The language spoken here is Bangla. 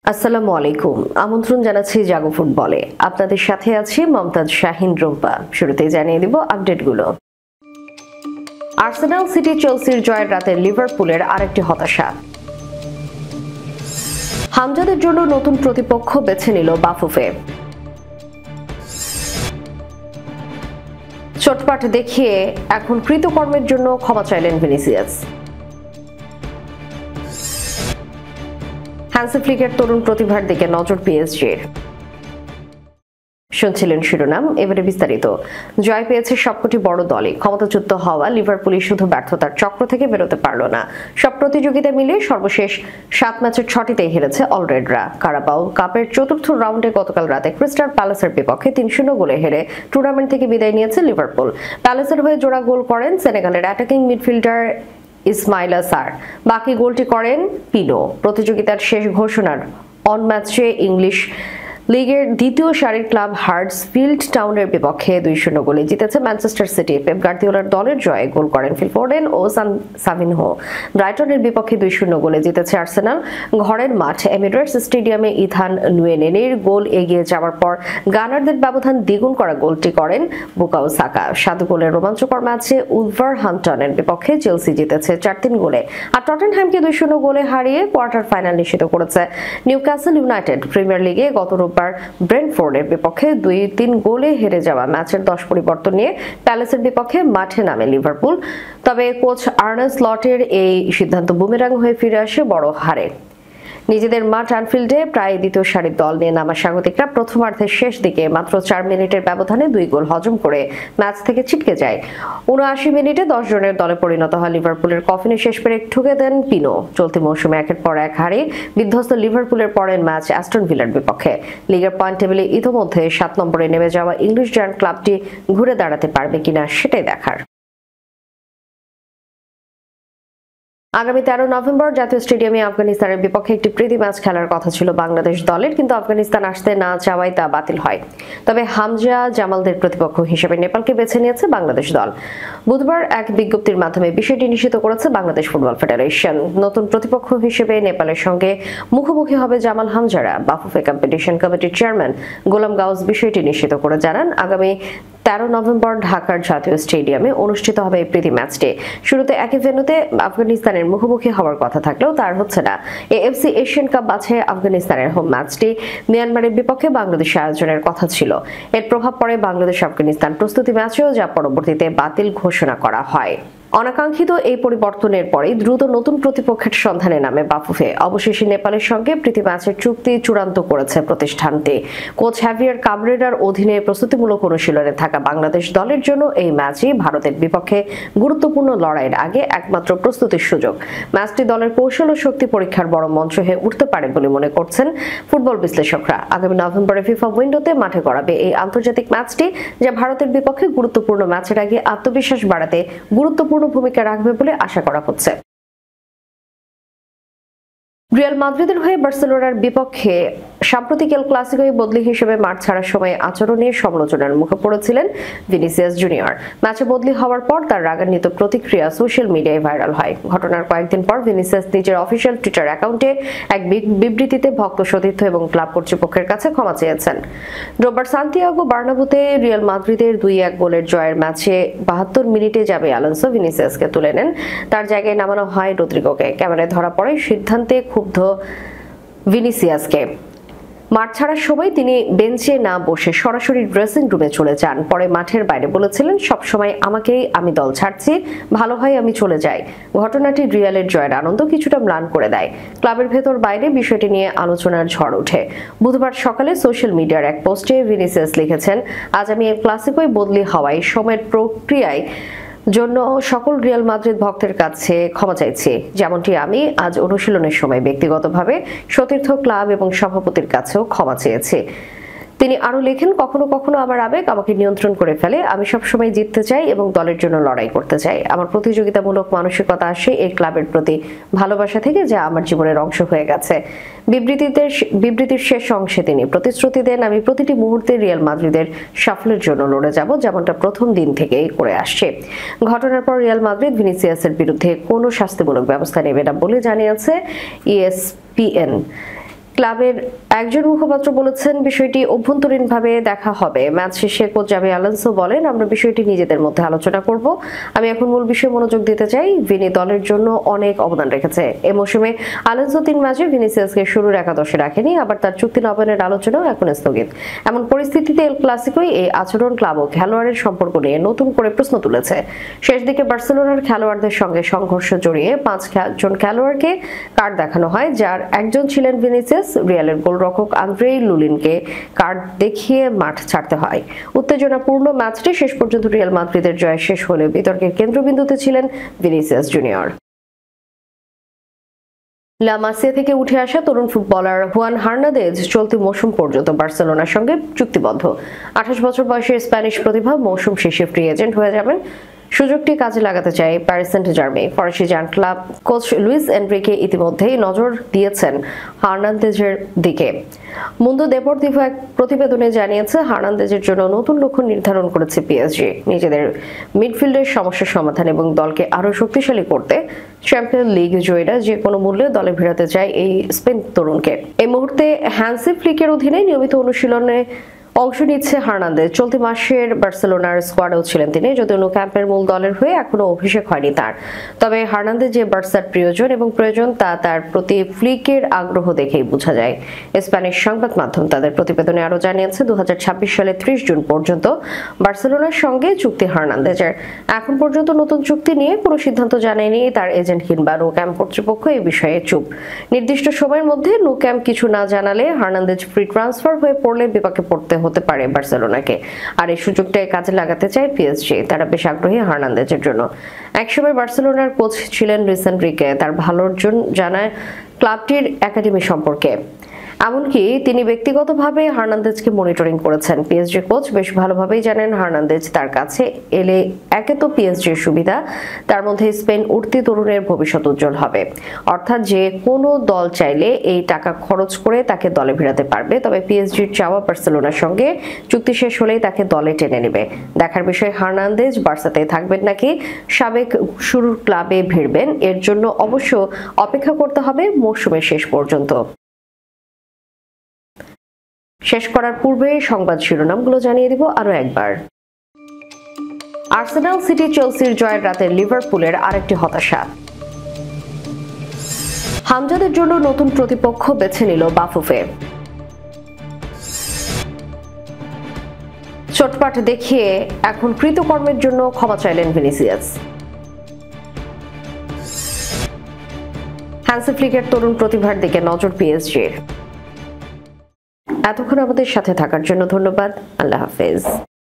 আসসালামু আলাইকুম। আমন্ত্রণ জানাচ্ছি জাগো ফুটবলে। আপনাদের সাথে আছি মমতাজ শাহিন রুম্পা। শুরুতেই জানিয়ে দিব আপডেটগুলো। আর্সেনাল সিটি চেলসির জয়ের রাতে লিভারপুলের আরেকটি হতাশা। হামজাদের জন্য নতুন প্রতিপক্ষ বেছে নিল বাফুফে। চোটপাট দেখিয়ে এখন কৃতকর্মের জন্য ক্ষমা চাইলেন ভিনিসিয়াস। হ্যান্সি ফ্লিকের তরুণ প্রতিভার দিকে নজর পিএসজির। শুনছিলেন শিরোনাম, এবারে বিস্তারিত। জয় পেয়েছে সবকটি বড় দলই। ক্ষমতাচ্যুত হওয়া লিভারপুলই শুধু ব্যর্থতার চক্র থেকে বেরোতে পারল না, সব প্রতিযোগিতা মিলিয়ে সর্বশেষ 7 ম্যাচের 6টিতেই হেরেছে অলরেডরা। কারাবাও কাপের চতুর্থ রাউন্ডে গতকাল রাতে ক্রিস্টাল প্যালেসের বিপক্ষে 3-0 গোলে হেরে টুর্নামেন্ট থেকে বিদায় নিয়েছে লিভারপুল। প্যালেসের হয়ে জোড়া গোল করেন সেনেগালের অ্যাটাকিং মিডফিল্ডার ইসমাইলা সার। বাকি গোলটি করেন পিনো। প্রতিযোগিতার শেষ ঘোষণার অন ম্যাচে ইংলিশ লিগের দ্বিতীয় সারির ক্লাব হার্ডসফিল্ড টাউনের বিপক্ষে 2-0 গোলে জিতেছে ম্যানচেস্টার সিটি। পেপ গার্দিওলার দলের জয়ে গোল করেন ফিল ফোডেন ও সাভিনহো। ব্রাইটনের বিপক্ষে 2-0 গোলে জিতেছে আর্সেনাল। ঘরের মাঠ এমিরেটস স্টেডিয়ামে ইথান নুয়েনেনের গোল এগিয়ে যাওয়ার পর গানারদের ব্যবধান দ্বিগুণ করা গোলটি করেন বুকাও সাকা। 7 গোলের রোমাঞ্চকর ম্যাচে উলভারহ্যাম্পটনের বিপক্ষে চেলসি জিতেছে 4-3 গোলে। আর টটেনহ্যামকে 2-0 গোলে হারিয়ে কোয়ার্টার ফাইনাল নিশ্চিত করেছে নিউক্যাসল ইউনাইটেড। প্রিমিয়ার লিগে গত রোববার ব্রেন্টফোর্ডের বিপক্ষে 2-3 গোলে হেরে যাওয়া ম্যাচের 10 পরিবর্তন নিয়ে প্যালেসের বিপক্ষে মাঠে নামে লিভারপুল। তবে কোচ আর্নে স্লটের এই সিদ্ধান্ত বুমেরাং হয়ে ফিরে আসে বড় হারে। নিজেদের মাঠ অ্যানফিল্ডে প্রায় দ্বিতীয় সারির দল নিয়ে নামা স্বাগতিকরা প্রথমার্ধের শেষ দিকে মাত্র 4 মিনিটের ব্যবধানে 2 গোল হজম করে ম্যাচ থেকে ছিটকে যায়। 79 মিনিটে 10 জনের দলে পরিণত হয় লিভারপুলের কফিনে শেষ পেরেক ঠুকে দেন পিনো। চলতি মৌসুমে একের পর এক হারে বিধ্বস্ত লিভারপুলের পরের ম্যাচ অ্যাস্টন ভিলার বিপক্ষে। লিগের পয়েন্ট টেবিলে ইতোমধ্যে 7 নম্বরে নেমে যাওয়া ইংলিশ জায়ান্ট ক্লাবটি ঘুরে দাঁড়াতে পারবে কিনা সেটাই দেখার। আগামী 13 নভেম্বর জাতীয় স্টেডিয়ামে আফগানিস্তানের বিপক্ষে একটি প্রীতি ম্যাচ খেলার কথা ছিল বাংলাদেশ দলের, কিন্তু আফগানিস্তান আসতে না চাওয়ায় তা বাতিল হয়। তবে হামজা জামালদের প্রতিপক্ষ হিসেবে নেপালকে বেছে নিয়েছে বাংলাদেশ দল। বুধবার এক বিজ্ঞপ্তির মাধ্যমে বিষয়টি নিশ্চিত করেছে বাংলাদেশ ফুটবল ফেডারেশন। নতুন প্রতিপক্ষ হিসেবে নেপালের সঙ্গে মুখোমুখি হবে জামাল হামজারা। বাফুফে কম্পিটিশন কমিটির চেয়ারম্যান গোলাম গাউস বিষয়টি নিশ্চিত করে জানান, আগামী 13 নভেম্বর ঢাকার জাতীয় স্টেডিয়ামে অনুষ্ঠিত হবে এই প্রীতি ম্যাচটি। শুরুতে একই ভেন্যুতে আফগানিস্তানের মুখোমুখি হওয়ার কথা থাকলেও তার হচ্ছে না। এএফসি এশিয়ান কাপ বাছাইয়ে আফগানিস্তানের হোম ম্যাচটি মিয়ানমারের বিপক্ষে বাংলাদেশে আয়োজনের কথা ছিল। এর প্রভাব পড়ে বাংলাদেশ আফগানিস্তান প্রস্তুতি ম্যাচেও, যা পরবর্তীতে বাতিল ঘোষণা করা হয়। অনাকাঙ্ক্ষিত এই পরিবর্তনের পরেই দ্রুত নতুন প্রতিপক্ষের সন্ধানে নামে বাফুফে। অবশেষে নেপালের সঙ্গে প্রীতি ম্যাচের চুক্তি চূড়ান্ত করেছে প্রতিষ্ঠানটি। কোচ হ্যাভিয়ার কাবরেরার অধীনে প্রস্তুতিমূলক অনুশীলনে থাকা বাংলাদেশ দলের জন্য এই ম্যাচই ভারতের বিপক্ষে গুরুত্বপূর্ণ লড়াইয়ের আগে একমাত্র প্রস্তুতির সুযোগ। ম্যাচটি দলের কৌশল ও শক্তি পরীক্ষার বড় মঞ্চ হয়ে উঠতে পারে বলে মনে করছেন ফুটবল বিশ্লেষকরা। আগামী নভেম্বরে ফিফা উইন্ডোতে মাঠে গড়াবে এই আন্তর্জাতিক ম্যাচটি, যা ভারতের বিপক্ষে গুরুত্বপূর্ণ ম্যাচের আগে আত্মবিশ্বাস বাড়াতে গুরুত্বপূর্ণ ভূমিকা রাখবে বলে আশা করা হচ্ছে। রিয়াল মাদ্রিদের হয়ে বার্সেলোনার বিপক্ষে সাম্প্রতিক এল ক্লাসিকোয় বদলি হিসেবে মাঠ ছাড়ার সময় আচরণে সমালোচনার মুখে পড়েছিলেন ভিনিসিয়াস জুনিয়র। ম্যাচে বদলি হওয়ার পর তার রাগান্বিত প্রতিক্রিয়া সোশ্যাল মিডিয়ায় ভাইরাল হয়। ঘটনার কয়েকদিন পর ভিনিসিয়াস নিজের অফিসিয়াল টুইটার অ্যাকাউন্টে এক বিবৃতিতে ভক্ত সতীর্থ এবং ক্লাব কর্তৃপক্ষের কাছে ক্ষমা চেয়েছেন। রোববার সান্তিয়াগো বার্নাবুতে রিয়াল মাদ্রিদের 2-1 গোলের জয়ের ম্যাচে 72 মিনিটে যাবে আলোনসো ভিনিসিয়াসকে তুলে নেন। তার জায়গায় নামানো হয় রদ্রিগোকে। ক্যামেরায় ধরা পড়ে সিদ্ধান্তে ক্ষুব্ধ ভিনিসিয়াসকে। মাঠ ছাড়ার সময় তিনি বেঞ্চে না বসে সরাসরি ড্রেসিং রুমে চলে যান। পরে মাঠের বাইরে বলেছিলেন, সবসময় আমাকেই আমি দল ছাড়ছি, ভালো হয় আমি চলে যাই। ঘটনাটি রিয়ালের জয়ের আনন্দ কিছুটা ম্লান করে দেয়। ক্লাবের ভেতর বাইরে বিষয়টি নিয়ে আলোচনার ঝড় ওঠে। বুধবার সকালে সোশ্যাল মিডিয়ার এক পোস্টে ভিনিসিয়াস লিখেছেন, আজ আমি এল ক্লাসিকোয় বদলি হওয়ায় সময়ের প্রক্রিয়ায় জন্য সকল রিয়াল মাদ্রিদ ভক্তের কাছে ক্ষমা চাইছি, যেমনটি আমি আজ অনুশীলনের সময় ব্যক্তিগতভাবে সতীর্থ, ক্লাব এবং সভাপতির কাছেও ক্ষমা চেয়েছি। তিনি আরো লেখেন, কখনো কখনো আমার আবেগ আমাকে নিয়ন্ত্রণ করে ফেলে। আমি সবসময় জিততে চাই এবং দলের জন্য লড়াই করতে চাই। আমার প্রতিযোগিতামূলক মানসিকতা আসে এই ক্লাবের প্রতি ভালোবাসা থেকে, যা আমার জীবনের অংশ হয়ে গেছে। বিবৃতির শেষ অংশে তিনি প্রতিশ্রুতি দেন, আমি প্রতিটি মুহূর্তে রিয়াল মাদ্রিদের সাফল্যের জন্য লড়ে যাব, যেমনটা প্রথম দিন থেকেই করে আসছে। ঘটনার পর রিয়াল মাদ্রিদ ভিনিসিয়াসের বিরুদ্ধে কোনো শাস্তিমূলক ব্যবস্থা নেবে না বলে জানিয়েছে ESPN। ক্লাবের একজন মুখপাত্র বলেছেন, বিষয়টি অভ্যন্তরীণভাবে দেখা হবে। ম্যাচ শেষে কোচ জাভি আলোনসো বলেন, আমরা বিষয়টি নিজেদের মধ্যে আলোচনা করব। আমি এখন মূল বিষয়ে মনোযোগ দিতে চাই। ভিনি দলের জন্য অনেক অবদান রেখেছে। এই মৌসুমে আলোনসো 3 ম্যাচে ভিনিসিয়াসকে শুরুর একাদশে রাখেনি, আবার তার চুক্তি নবায়নের আলোচনাও এখন স্থগিত। এমন পরিস্থিতিতে এল ক্লাসিকোয় এই আচরণ ক্লাব ও খেলোয়াড়ের সম্পর্ক নিয়ে নতুন করে প্রশ্ন তুলেছে। শেষ দিকে বার্সেলোনার খেলোয়াড়দের সঙ্গে সংঘর্ষ জড়িয়ে 5 জন খেলোয়াড়কে কার্ড দেখানো হয়, যার একজন ছিলেন ভিনিসিয়াস। রিয়ালের গোলরক্ষক আন্দ্রেই লুলিনকে কার্ড দেখিয়ে মাঠ ছাড়তে হয়। উত্তেজনাপূর্ণ ম্যাচটি শেষ পর্যন্ত রিয়াল মাদ্রিদের জয় শেষ হলে বিতর্কের কেন্দ্রবিন্দুতে ছিলেন ভিনিসিয়াস জুনিয়র। লা মাসিয়া থেকে উঠে আসা তরুণ ফুটবলার হুয়ান হার্নান্দেজ চলতি মৌসুম পর্যন্ত বার্সেলোনার সঙ্গে চুক্তিবদ্ধ। 28 বছর বয়সের স্প্যানিশ প্রতিভা মৌসুম শেষে ফ্রি এজেন্ট হয়ে যাবেন। সুযোগটি কাজে লাগাতে চায় প্যারিস সেন্ট-জার্মেই। ফরাসি giant club coach Luis Enrique ইতিমধ্যেই নজর দিয়েছেন হার্নান্দেজের দিকে। মুন্দো দেপোর্তিভো এক প্রতিবেদনে জানিয়েছে, হার্নান্দেজের জন্য নতুন লক্ষ্য নির্ধারণ করেছে পিএসজি। নিজেদের মিডফিল্ডের সমস্যার সমাধান এবং দলকে আরও শক্তিশালী করতে চ্যাম্পিয়ন লিগ জয়ীরা যে কোনো মূল্যে দলে ভিড়াতে চায় এই স্পেন তরুণকে। এই মুহূর্তে হ্যান্সি ফ্লিকের অধীনে নিয়মিত অনুশীলনে অংশ নিচ্ছে হার্নান্দেজ। চলতি মাসের বার্সেলোনার স্কোয়াডেও ছিলেন তিনি, যদিও নো ক্যাম্পের মূল দলের হয়ে এখনো অভিষেক হয়নি তার। তবে হার্নান্দেজ যে বার্সার প্রয়োজন তা তার প্রতি ফ্লিকের আগ্রহ দেখেই বোঝা যায়। স্প্যানিশ সংবাদ মাধ্যম তাদের প্রতিবেদনে আরও জানিয়েছে, 2026 সালে 30 জুন পর্যন্ত বার্সেলোনার সঙ্গে চুক্তি হার্নান্দেজের। এখন পর্যন্ত নতুন চুক্তি নিয়ে কোনো সিদ্ধান্ত জানায়নি তার এজেন্ট কিংবা নো ক্যাম্প কর্তৃপক্ষ। এই বিষয়ে চুপ। নির্দিষ্ট সময়ের মধ্যে নো ক্যাম্প কিছু না জানালে হার্নান্দেজ ফ্রি ট্রান্সফার হয়ে পড়লে বিপাকে পড়তে হতে পারে বার্সেলোনাকে। আর এই সুযোগটা কাজে লাগাতে চায় পিএসজি। তারা বেশ আগ্রহী হার্নান্দেজের জন্য। একসময় বার্সেলোনার কোচ ছিলেন লুইস এনরিকে। তার ভালোর জন্য জানায় ক্লাবটির একাডেমি সম্পর্কে। এমনকি তিনি ব্যক্তিগতভাবে হার্নান্দেজকে মনিটরিং করেছেন। পিএসজি কোচ বেশ ভালোভাবেই জানেন হার্নান্দেজ তার কাছে এলে একে তো পিএসজির সুবিধা, তার মধ্যে স্পেন উঠতি তরুণের ভবিষ্যৎ উজ্জ্বল হবে। অর্থাৎ যে কোনো দল চাইলে এই টাকা খরচ করে তাকে দলে ভিড়াতে পারবে। তবে পিএসজির চাওয়া বার্সেলোনার সঙ্গে চুক্তি শেষ হলেই তাকে দলে টেনে নেবে। দেখার বিষয় হার্নান্দেজ বার্সাতেই থাকবেন নাকি সাবেক শুরুর ক্লাবে ভিড়বেন। এর জন্য অবশ্য অপেক্ষা করতে হবে মৌসুমের শেষ পর্যন্ত। শেষ করার পূর্বে সংবাদ শিরোনামগুলো জানিয়ে দিব আরো একবার। আর্সেনাল সিটি চেলসির জয়ের রাতে লিভারপুলের আরেকটি হতাশা। হামজাদের জন্য নতুন প্রতিপক্ষ বেছে নিল বাফুফে। চোটপাট দেখিয়ে এখন কৃতকর্মের জন্য ক্ষমা চাইলেন ভিনিসিয়াস। হ্যান্সি ফ্লিকের তরুণ প্রতিভার দিকে নজর পিএসজির। এতক্ষণ আমাদের সাথে থাকার জন্য ধন্যবাদ। আল্লাহ হাফেজ।